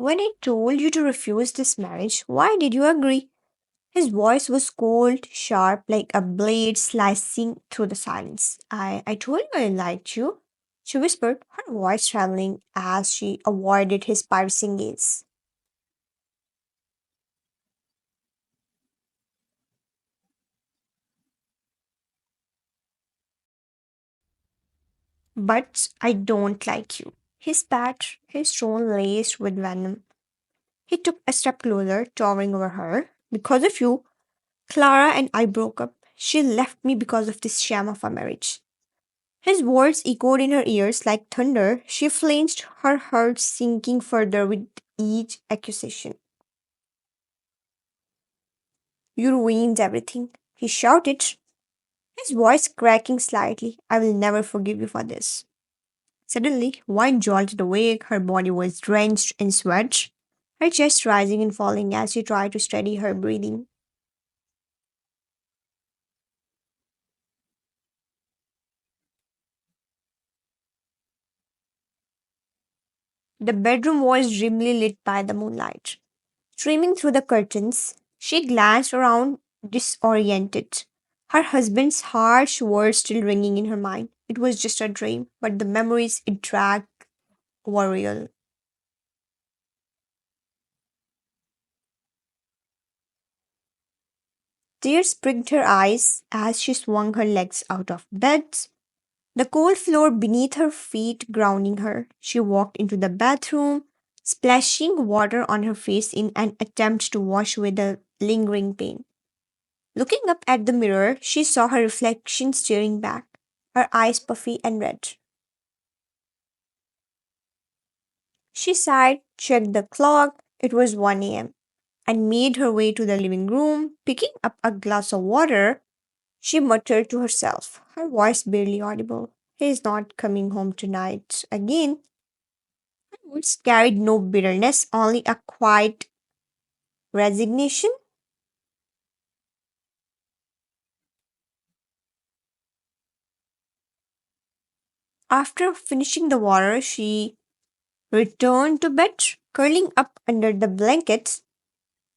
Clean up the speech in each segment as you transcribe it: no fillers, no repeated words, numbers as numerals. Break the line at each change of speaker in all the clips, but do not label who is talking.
When I told you to refuse this marriage, why did you agree? His voice was cold, sharp, like a blade slicing through the silence. I told you I liked you, she whispered, her voice trembling as she avoided his piercing gaze. But I don't like you. He spat, his tone laced with venom. He took a step closer, towering over her. Because of you, Clara and I broke up. She left me because of this sham of a marriage. His words echoed in her ears like thunder. She flinched, her heart sinking further with each accusation. You ruined everything, he shouted, his voice cracking slightly. I will never forgive you for this. Suddenly, Wine jolted awake. Her body was drenched in sweat, her chest rising and falling as she tried to steady her breathing. The bedroom was dimly lit by the moonlight. Streaming through the curtains, she glanced around disoriented. Her husband's harsh words still ringing in her mind. It was just a dream, but the memories it dragged were real. Tears pricked her eyes as she swung her legs out of bed, the cold floor beneath her feet grounding her. She walked into the bathroom, splashing water on her face in an attempt to wash away the lingering pain. Looking up at the mirror, she saw her reflection staring back, her eyes puffy and red. She sighed, checked the clock, it was 1 a.m., and made her way to the living room. Picking up a glass of water, she muttered to herself, her voice barely audible. He's not coming home tonight again. Her words carried no bitterness, only a quiet resignation. After finishing the water, she returned to bed, curling up under the blankets.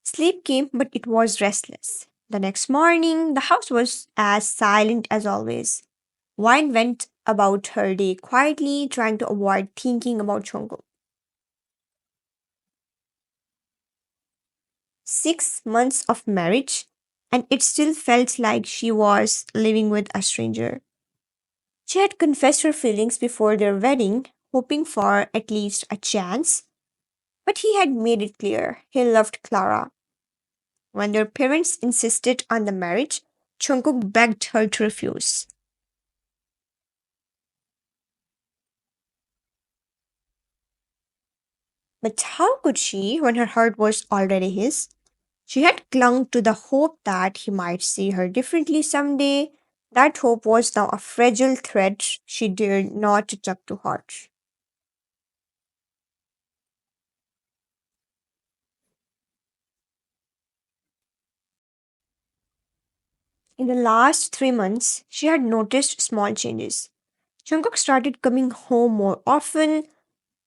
Sleep came, but it was restless. The next morning, the house was as silent as always. Wine went about her day quietly, trying to avoid thinking about Jungkook. 6 months of marriage, and it still felt like she was living with a stranger. She had confessed her feelings before their wedding, hoping for at least a chance, but he had made it clear he loved Clara. When their parents insisted on the marriage, Jungkook begged her to refuse. But how could she when her heart was already his? She had clung to the hope that he might see her differently someday. That hope was now a fragile thread she dared not to tuck to heart. In the last 3 months, she had noticed small changes. Jungkook started coming home more often,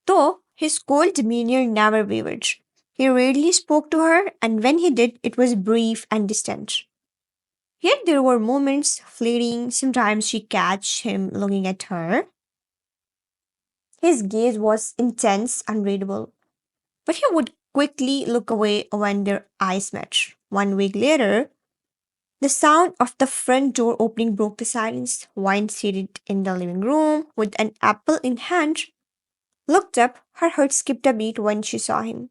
though his cold demeanor never wavered. He rarely spoke to her, and when he did, it was brief and distant. Yet there were moments, fleeting, sometimes she catch him looking at her. His gaze was intense, unreadable, but he would quickly look away when their eyes met. 1 week later, the sound of the front door opening broke the silence. Wine seated in the living room with an apple in hand looked up. Her heart skipped a beat when she saw him.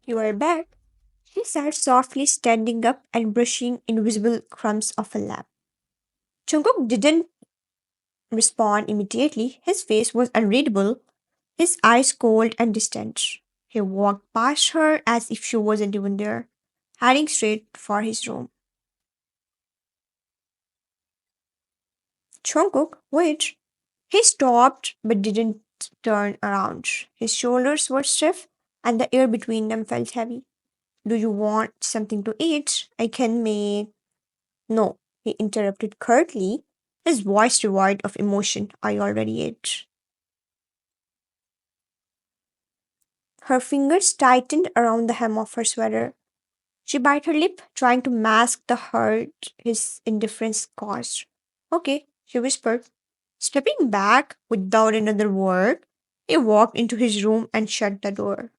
You are back. She said softly, standing up and brushing invisible crumbs off a lap. Jungkook didn't respond immediately. His face was unreadable, his eyes cold and distant. He walked past her as if she wasn't even there, heading straight for his room. Jungkook, wait. He stopped but didn't turn around. His shoulders were stiff and the air between them felt heavy. Do you want something to eat? I can make. No. he interrupted curtly, his voice devoid of emotion. I already ate. Her fingers tightened around the hem of her sweater. She bit her lip, trying to mask the hurt his indifference caused. Okay, she whispered. Stepping back without another word, he walked into his room and shut the door.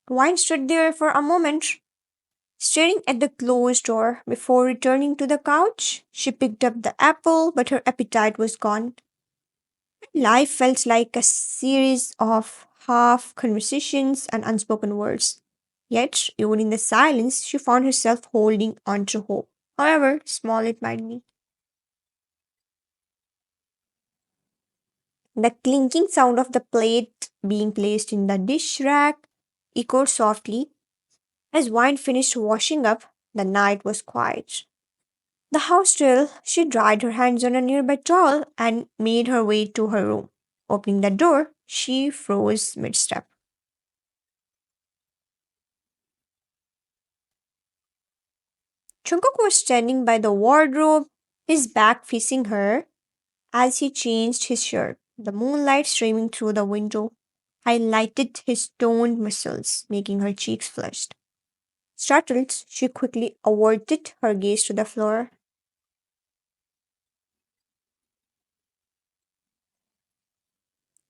Wine stood there for a moment, staring at the closed door. Before returning to the couch, she picked up the apple, but her appetite was gone. Life felt like a series of half conversations and unspoken words. Yet, even in the silence, she found herself holding on to hope, however small it might be. The clinking sound of the plate being placed in the dish rack echoed softly. As wine finished washing up, the night was quiet. The house still, she dried her hands on a nearby towel and made her way to her room. Opening the door, she froze mid step. Jungkook was standing by the wardrobe, his back facing her, as he changed his shirt. The moonlight streaming through the window highlighted his toned muscles, making her cheeks flushed. Startled, she quickly averted her gaze to the floor.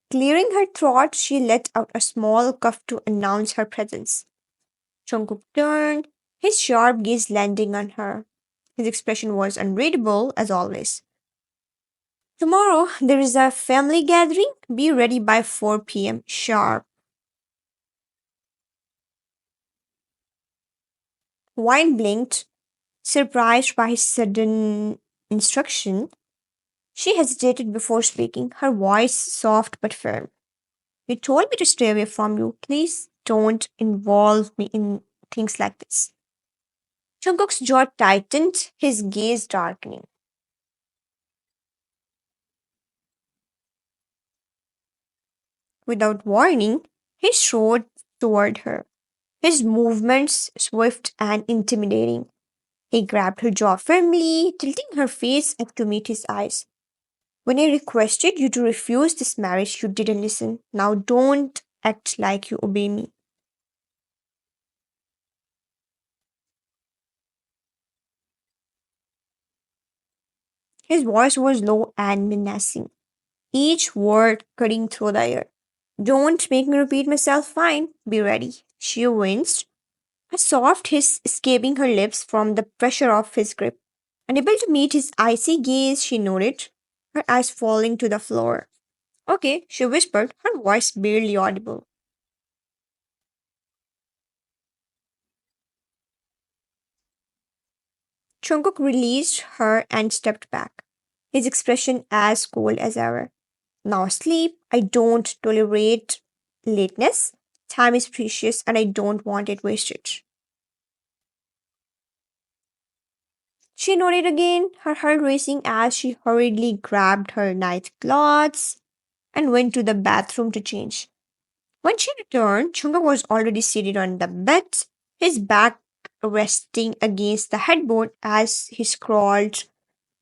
Clearing her throat, she let out a small cough to announce her presence. Jungkook turned, his sharp gaze landing on her. His expression was unreadable as always. Tomorrow there is a family gathering. Be ready by 4 p.m. sharp. Wine blinked, surprised by his sudden instruction. She hesitated before speaking, her voice soft but firm. You told me to stay away from you. Please don't involve me in things like this. Jungkook's jaw tightened, his gaze darkening. Without warning, he strode toward her, his movements swift and intimidating. He grabbed her jaw firmly, tilting her face up to meet his eyes. When I requested you to refuse this marriage, you didn't listen. Now don't act like you obey me. His voice was low and menacing, each word cutting through the air. Don't make me repeat myself, fine. Be ready. She winced, a soft hiss escaping her lips from the pressure of his grip. Unable to meet his icy gaze, she nodded, her eyes falling to the floor. Okay, she whispered, her voice barely audible. Jungkook released her and stepped back, his expression as cold as ever. Now sleep. I don't tolerate lateness. Time is precious and I don't want it wasted. She nodded again, her heart racing as she hurriedly grabbed her nightclothes and went to the bathroom to change. When she returned, Chunga was already seated on the bed, his back resting against the headboard as he scrolled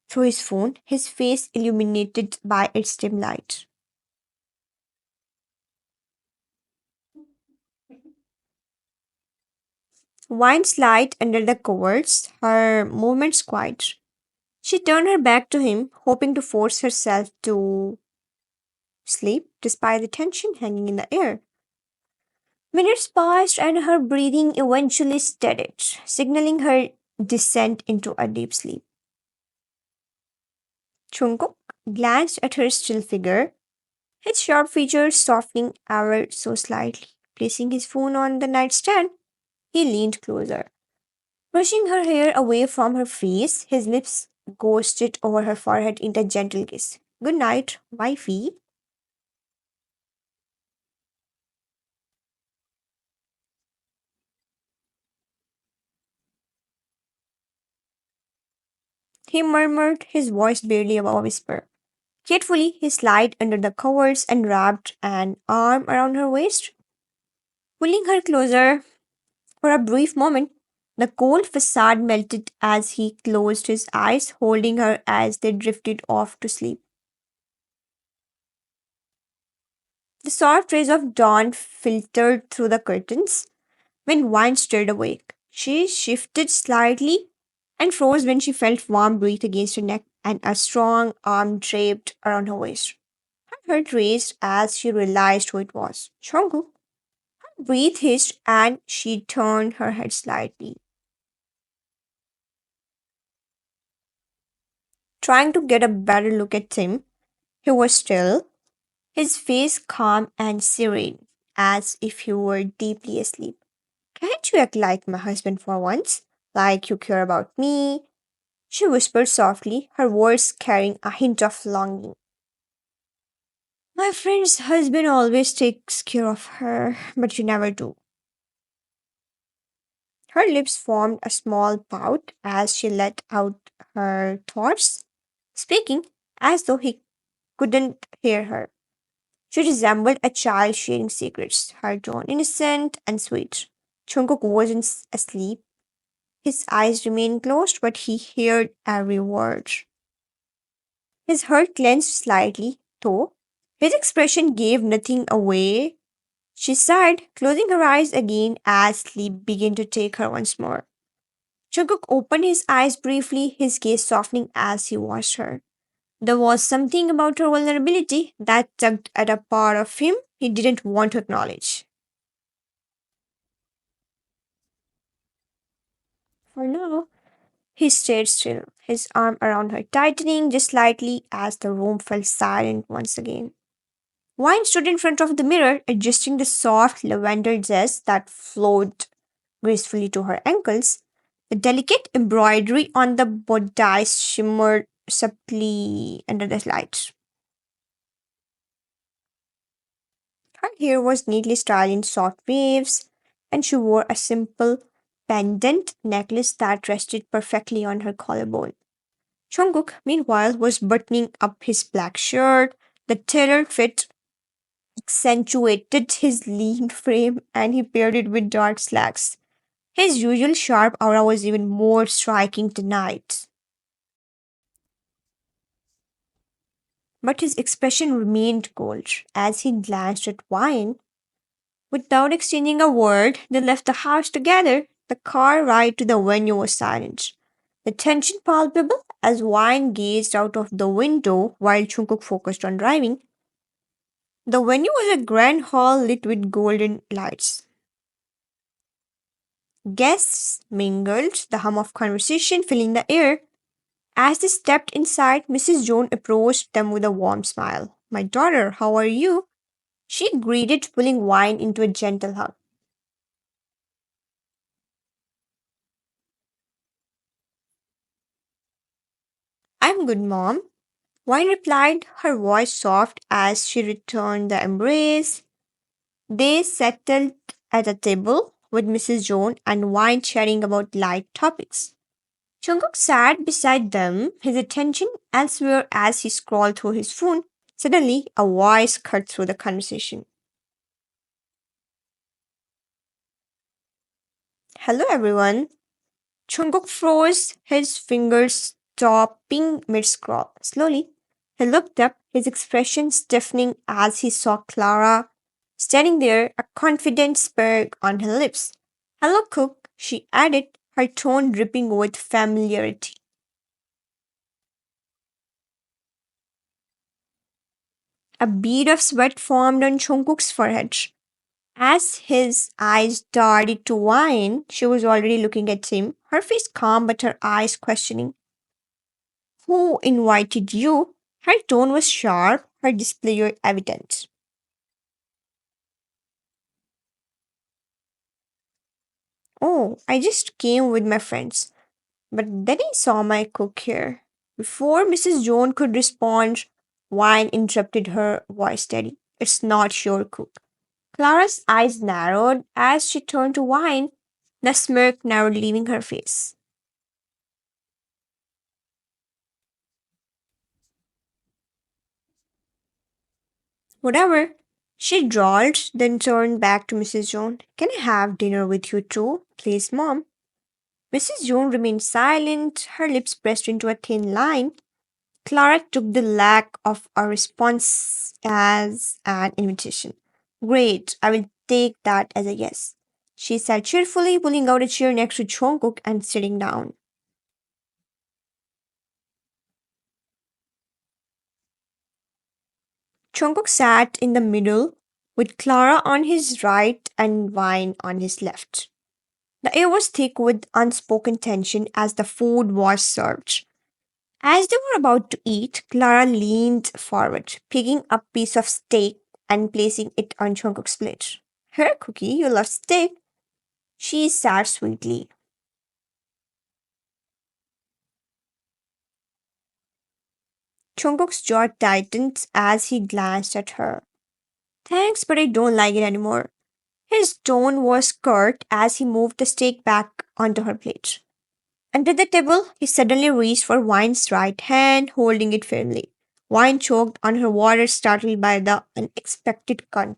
through his phone, his face illuminated by its dim light. Wine slid under the covers, her movements quiet. She turned her back to him, hoping to force herself to sleep despite the tension hanging in the air. Minutes passed and her breathing eventually steadied, signaling her descent into a deep sleep. Jungkook glanced at her still figure, his sharp features softening ever so slightly. Placing his phone on the nightstand, he leaned closer. Brushing her hair away from her face, his lips ghosted over her forehead in a gentle kiss. Good night, wifey. He murmured, his voice barely above a whisper. Carefully, he slid under the covers and wrapped an arm around her waist, pulling her closer. For a brief moment, the cold facade melted as he closed his eyes, holding her as they drifted off to sleep. The soft rays of dawn filtered through the curtains when Wine stirred awake. She shifted slightly and froze when she felt warm breath against her neck and a strong arm draped around her waist. Her heart raced as she realized who it was. Jungkook. Breath hissed and she turned her head slightly, trying to get a better look at him. He was still, his face calm and serene, as if he were deeply asleep. Can't you act like my husband for once? Like you care about me? She whispered softly, her words carrying a hint of longing. My friend's husband always takes care of her, but you never do. Her lips formed a small pout as she let out her thoughts, speaking as though he couldn't hear her. She resembled a child sharing secrets, her tone innocent and sweet. Jungkook wasn't asleep. His eyes remained closed, but he heard every word. His heart clenched slightly, though his expression gave nothing away. She sighed, closing her eyes again as sleep began to take her once more. Jungkook opened his eyes briefly, his gaze softening as he watched her. There was something about her vulnerability that tugged at a part of him he didn't want to acknowledge. For now, he stayed still, his arm around her tightening just slightly as the room fell silent once again. Wine stood in front of the mirror, adjusting the soft lavender dress that flowed gracefully to her ankles. The delicate embroidery on the bodice shimmered subtly under the light. Her hair was neatly styled in soft waves, and she wore a simple pendant necklace that rested perfectly on her collarbone. Jungkook, meanwhile, was buttoning up his black shirt. The tailored fit accentuated his lean frame, and he paired it with dark slacks. His usual sharp aura was even more striking tonight. But his expression remained cold as he glanced at Wine. Without exchanging a word, they left the house together. The car ride to the venue was silent. The tension palpable as Wine gazed out of the window while Jungkook focused on driving. The venue was a grand hall lit with golden lights. Guests mingled, the hum of conversation filling the air. As they stepped inside, Mrs. Jones approached them with a warm smile. My daughter, how are you? She greeted, pulling Wine into a gentle hug. I'm good, Mom. Wine replied, her voice soft as she returned the embrace. They settled at a table with Mrs. Jones and Wine chatting about light topics. Jungkook sat beside them, his attention elsewhere as he scrolled through his phone. Suddenly, a voice cut through the conversation. Hello, everyone. Jungkook froze, his fingers stopping mid-scroll. Slowly, he looked up, his expression stiffening as he saw Clara standing there, a confident smirk on her lips. Hello, Cook, she added, her tone dripping with familiarity. A bead of sweat formed on Jungkook's forehead. As his eyes darted to Wine, she was already looking at him, her face calm but her eyes questioning. Who invited you? Her tone was sharp, her displeasure evident. Oh, I just came with my friends. But then I saw my cook here. Before Mrs. Jones could respond, Wine interrupted her voice steady. It's not your cook. Clara's eyes narrowed as she turned to Wine, the smirk narrowed, leaving her face. Whatever. She drawled, then turned back to Mrs. Jones. Can I have dinner with you too, please, Mom? Mrs. Jones remained silent, her lips pressed into a thin line. Clara took the lack of a response as an invitation. Great, I will take that as a yes. She said cheerfully, pulling out a chair next to Jungkook and sitting down. Jungkook sat in the middle, with Clara on his right and Vine on his left. The air was thick with unspoken tension as the food was served. As they were about to eat, Clara leaned forward, picking up a piece of steak and placing it on Jungkook's plate. Here, Cookie, you love steak, she said sweetly. Jungkook's jaw tightened as he glanced at her. Thanks, but I don't like it anymore. His tone was curt as he moved the steak back onto her plate. Under the table, he suddenly reached for Wine's right hand, holding it firmly. Wine choked on her water, startled by the unexpected cut.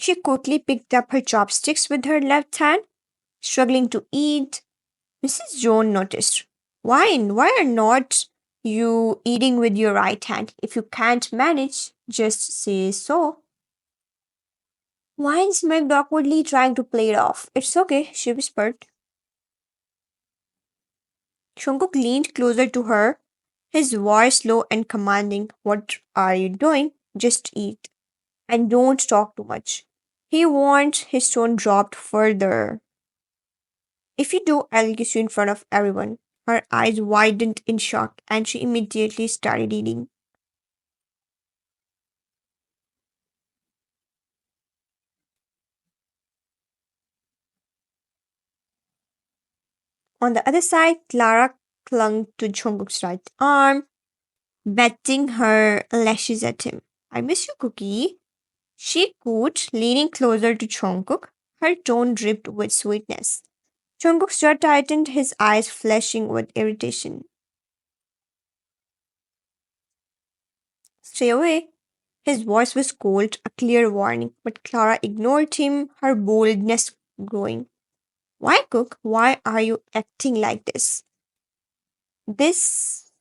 She quickly picked up her chopsticks with her left hand, struggling to eat. Mrs. Jones noticed. Wine, why are not you eating with your right hand? If you can't manage, just say so. Wine smirked awkwardly, trying to play it off. It's okay, she whispered. Jungkook leaned closer to her, his voice low and commanding. What are you doing? Just eat. And don't talk too much. He warned, his tone dropped further. If you do, I'll kiss you in front of everyone. Her eyes widened in shock, and she immediately started eating. On the other side, Clara clung to Jungkook's right arm, batting her lashes at him. I miss you, Cookie. She cooed, leaning closer to Jungkook. Her tone dripped with sweetness. Jungkook's jaw tightened, his eyes flashing with irritation. Stay away. His voice was cold, a clear warning, but Clara ignored him, her boldness growing. Why, Cook? Why are you acting like this? This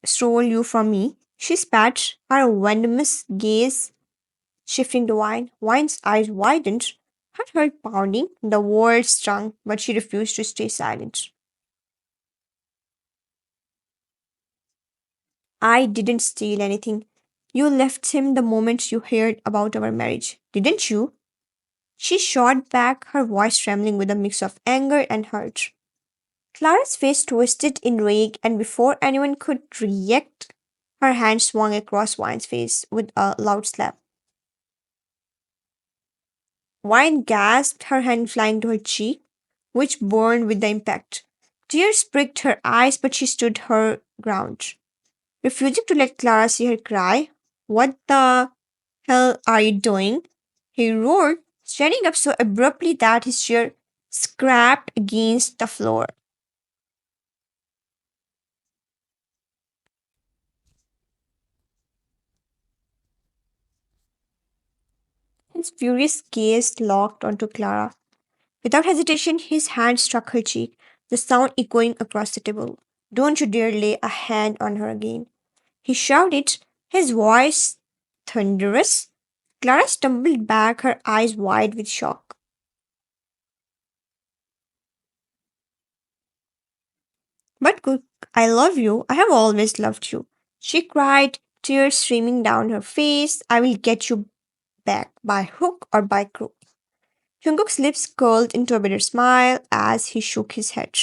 stole you from me. She spat, her venomous gaze shifting to Wine. Wine's eyes widened, her heart pounding. The words stung, but she refused to stay silent. I didn't steal anything. You left him the moment you heard about our marriage, didn't you? She shot back, her voice trembling with a mix of anger and hurt. Clara's face twisted in rage, and before anyone could react, her hand swung across Wine's face with a loud slap. Wine gasped, her hand flying to her cheek, which burned with the impact. Tears pricked her eyes, but she stood her ground, refusing to let Clara see her cry. What the hell are you doing? He roared, standing up so abruptly that his chair scraped against the floor. His furious gaze locked onto Clara. Without hesitation, his hand struck her cheek, the sound echoing across the table. Don't you dare lay a hand on her again. He shouted, his voice thunderous. Clara stumbled back, her eyes wide with shock. But Cook, I love you. I have always loved you. She cried, tears streaming down her face. I will get you back by hook or by crook. Jungkook's lips curled into a bitter smile as he shook his head.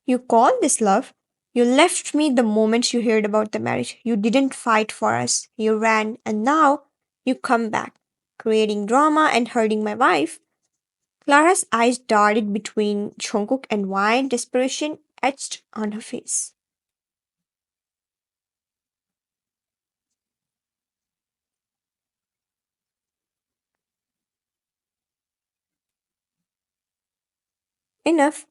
You call this love? You left me the moment you heard about the marriage. You didn't fight for us. You ran, and now you come back, creating drama and hurting my wife. Clara's eyes darted between Jungkook and Wine, desperation etched on her face. Enough.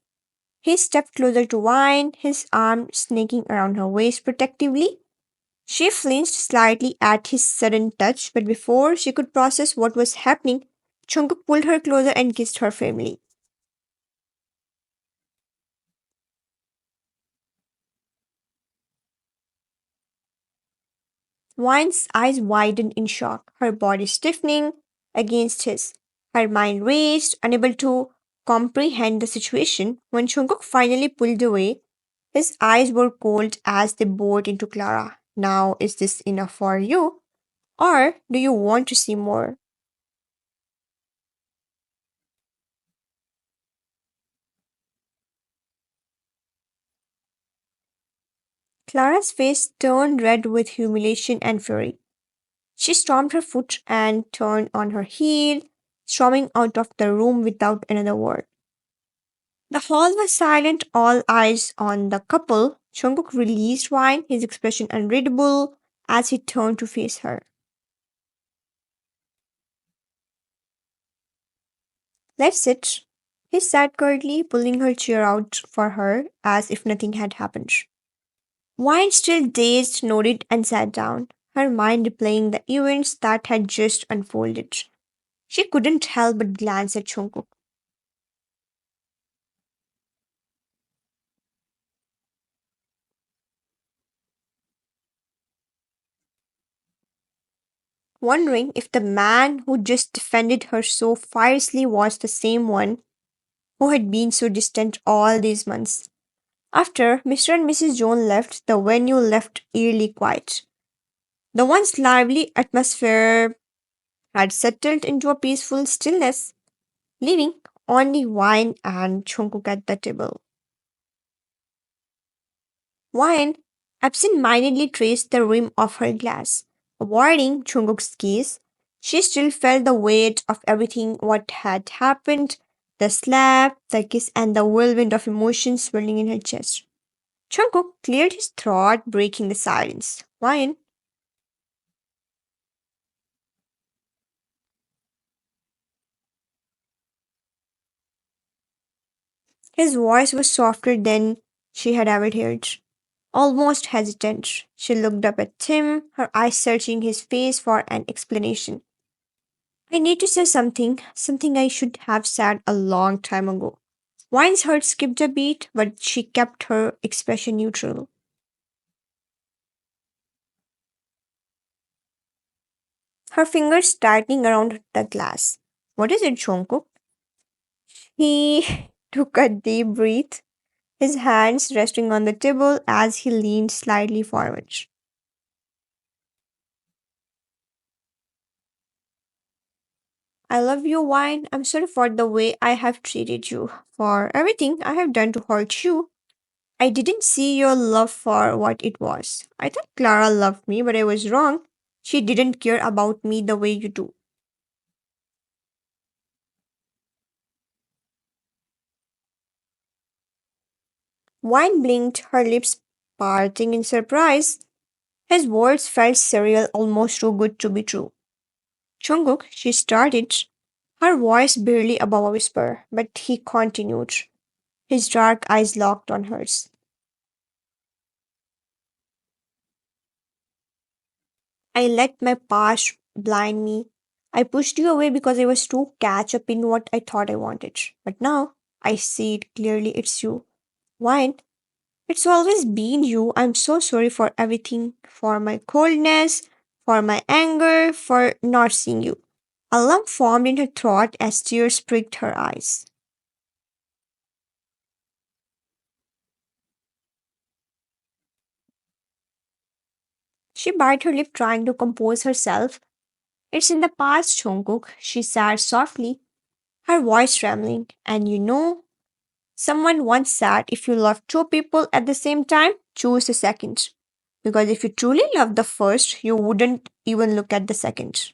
He stepped closer to Wine, his arm snaking around her waist protectively. She flinched slightly at his sudden touch, but before she could process what was happening, Jungkook pulled her closer and kissed her firmly. Wine's eyes widened in shock, her body stiffening against his. Her mind raced, unable to comprehend the situation. When Jungkook finally pulled away, his eyes were cold as they bored into Clara. Now, is this enough for you? Or do you want to see more? Clara's face turned red with humiliation and fury. She stomped her foot and turned on her heel, storming out of the room without another word. The hall was silent, all eyes on the couple. Jungkook released Wine, his expression unreadable as he turned to face her. Let's sit. He sat curtly, pulling her chair out for her as if nothing had happened. Wine, still dazed, nodded and sat down, her mind replaying the events that had just unfolded. She couldn't help but glance at Jungkook. Wondering if the man who just defended her so fiercely was the same one who had been so distant all these months. After Mr. and Mrs. Jones left, the venue left eerily quiet. The once lively atmosphere had settled into a peaceful stillness, leaving only Wine and Jungkook at the table. Wine absent-mindedly traced the rim of her glass, avoiding Jungkook's gaze. She still felt the weight of everything what had happened, the slap, the kiss, and the whirlwind of emotions swirling in her chest. Jungkook cleared his throat, breaking the silence. Wine, his voice was softer than she had ever heard, almost hesitant. She looked up at him, her eyes searching his face for an explanation. I need to say something, something I should have said a long time ago. Wine's heart skipped a beat, but she kept her expression neutral. Her fingers tightening around the glass. What is it, Jungkook? He took a deep breath, his hands resting on the table as he leaned slightly forward. I love you, Wine. I'm sorry for the way I have treated you, for everything I have done to hurt you. I didn't see your love for what it was. I thought Clara loved me, but I was wrong. She didn't care about me the way you do. Wine blinked, her lips parting in surprise. His words felt surreal, almost too good to be true. Jungkook, she started, her voice barely above a whisper, but he continued, his dark eyes locked on hers. I let my past blind me. I pushed you away because I was too catch up in what I thought I wanted. But now I see it clearly, it's you. Why? It's always been you. I'm so sorry for everything, for my coldness, for my anger, for not seeing you. A lump formed in her throat as tears pricked her eyes. She bit her lip, trying to compose herself. It's in the past, Jungkook, she said softly, her voice trembling. And you know, someone once said if you love two people at the same time, choose the second. Because if you truly love the first, you wouldn't even look at the second.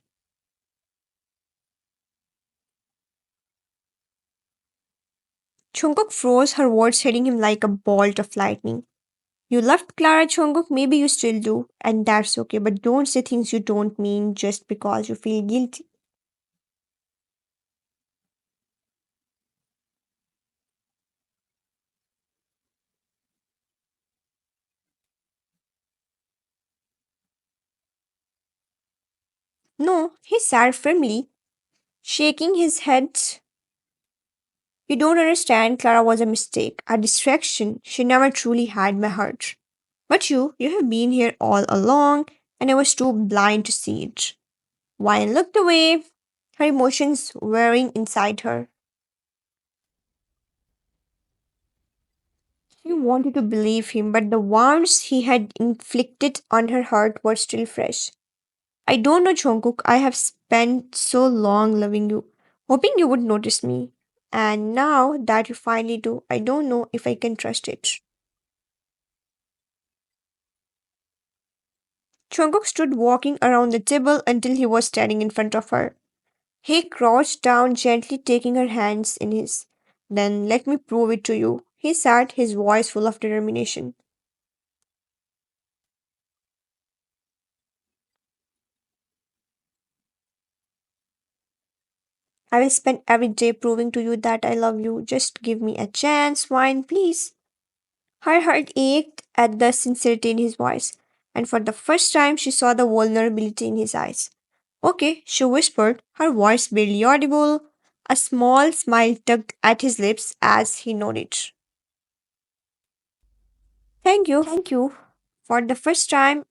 Jungkook froze, her words hitting him like a bolt of lightning. You loved Clara, Jungkook, maybe you still do, and that's okay, but don't say things you don't mean just because you feel guilty. No, he sat firmly, shaking his head. You don't understand, Clara was a mistake, a distraction. She never truly had my heart. But you have been here all along, and I was too blind to see it. Wine looked away, her emotions whirring inside her. She wanted to believe him, but the wounds he had inflicted on her heart were still fresh. I don't know, Jungkook. I have spent so long loving you, hoping you would notice me. And now that you finally do, I don't know if I can trust it. Jungkook stood walking around the table until he was standing in front of her. He crouched down, gently taking her hands in his. Then let me prove it to you, he said, his voice full of determination. I will spend every day proving to you that I love you. Just give me a chance, Wine, please. Her heart ached at the sincerity in his voice, and for the first time she saw the vulnerability in his eyes. Okay, she whispered, her voice barely audible. A small smile tugged at his lips as he nodded. Thank you. For the first time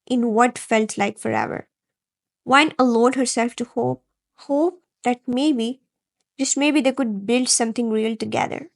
in what felt like forever. Wine allowed herself to hope. Hope that maybe, just maybe, they could build something real together.